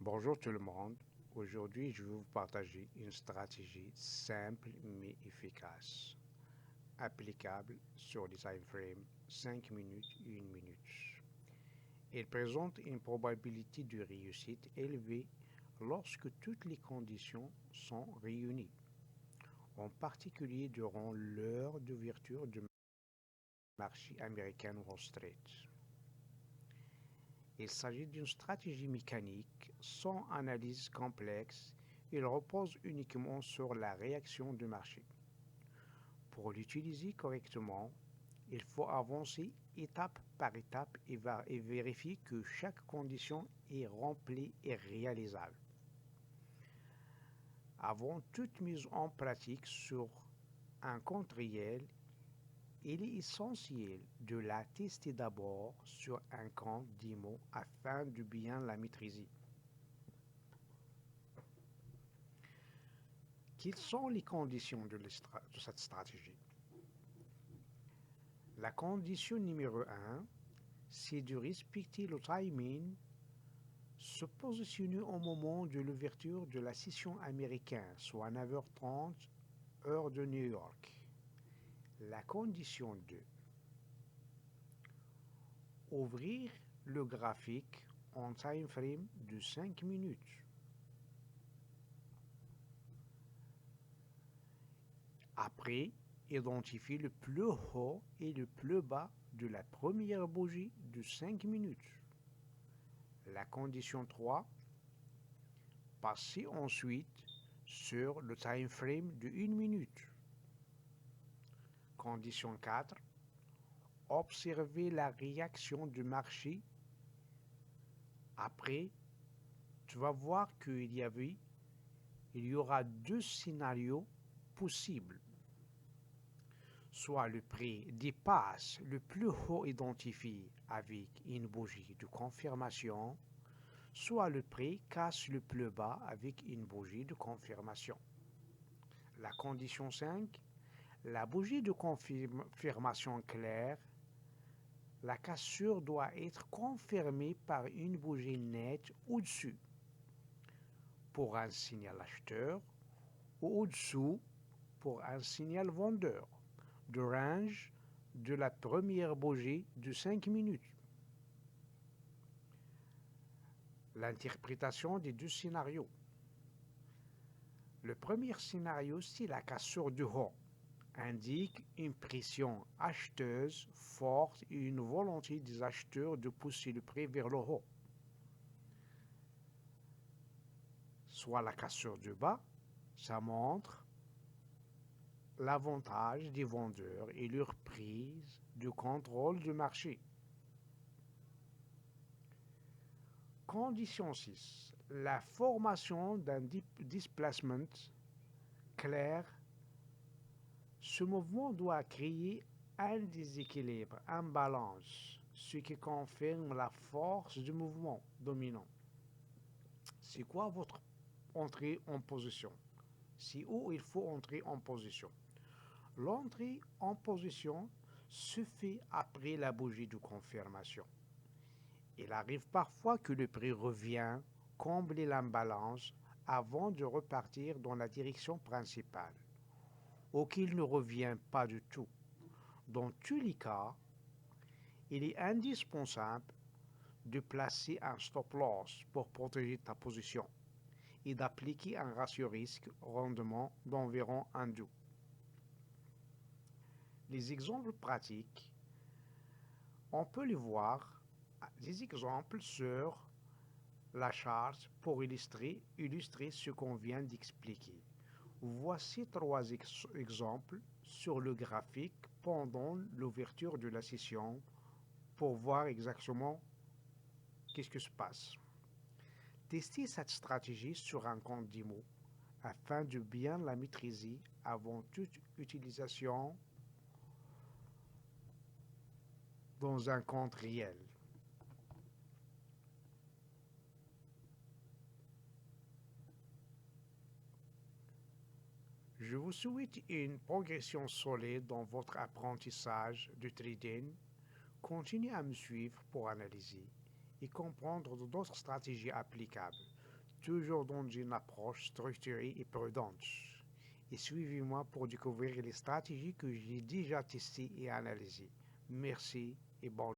Bonjour tout le monde. Aujourd'hui, je vais vous partager une stratégie simple mais efficace, applicable sur des time frames 5 minutes, 1 minute. Elle présente une probabilité de réussite élevée lorsque toutes les conditions sont réunies, en particulier durant l'heure d'ouverture du marché américain Wall Street. Il s'agit d'une stratégie mécanique sans analyse complexe. Il repose uniquement sur la réaction du marché. Pour l'utiliser correctement, il faut avancer étape par étape et vérifier que chaque condition est remplie et réalisable. Avant toute mise en pratique sur un compte réel, il est essentiel de la tester d'abord sur un compte démo afin de bien la maîtriser. Quelles sont les conditions de cette stratégie? La condition numéro un, c'est de respecter le timing, se positionner au moment de l'ouverture de la session américaine, soit 9h30, heure de New York. La condition 2, ouvrir le graphique en time frame de 5 minutes. Après, identifier le plus haut et le plus bas de la première bougie de 5 minutes. La condition 3, passer ensuite sur le time frame de 1 minute. Condition 4, observer la réaction du marché. Après, tu vas voir il y aura deux scénarios possibles. Soit le prix dépasse le plus haut identifié avec une bougie de confirmation, soit le prix casse le plus bas avec une bougie de confirmation. La condition 5, la bougie de confirmation claire, la cassure doit être confirmée par une bougie nette au-dessus pour un signal acheteur ou au-dessous pour un signal vendeur de range de la première bougie de 5 minutes. L'interprétation des deux scénarios. Le premier scénario, c'est la cassure du haut, indique une pression acheteuse forte et une volonté des acheteurs de pousser le prix vers le haut. Soit la cassure du bas, ça montre l'avantage des vendeurs et leur prise de contrôle du marché. Condition 6. La formation d'un displacement clair. Ce mouvement doit créer un déséquilibre, un balance, ce qui confirme la force du mouvement dominant. C'est quoi votre entrée en position? C'est où il faut entrer en position. L'entrée en position se fait après la bougie de confirmation. Il arrive parfois que le prix revient combler l'imbalance avant de repartir dans la direction principale, ou qu'il ne revient pas du tout. Dans tous les cas, il est indispensable de placer un stop loss pour protéger ta position et d'appliquer un ratio risque-rendement d'environ 1,2. Les exemples pratiques, on peut les voir, des exemples sur la charte pour illustrer ce qu'on vient d'expliquer. Voici trois exemples sur le graphique pendant l'ouverture de la session pour voir exactement qu'est-ce qui se passe. Testez cette stratégie sur un compte démo afin de bien la maîtriser avant toute utilisation dans un compte réel. Je vous souhaite une progression solide dans votre apprentissage de trading. Continuez à me suivre pour analyser et comprendre d'autres stratégies applicables. toujours dans une approche structurée et prudente. Et suivez-moi pour découvrir les stratégies que j'ai déjà testées et analysées. Merci et bon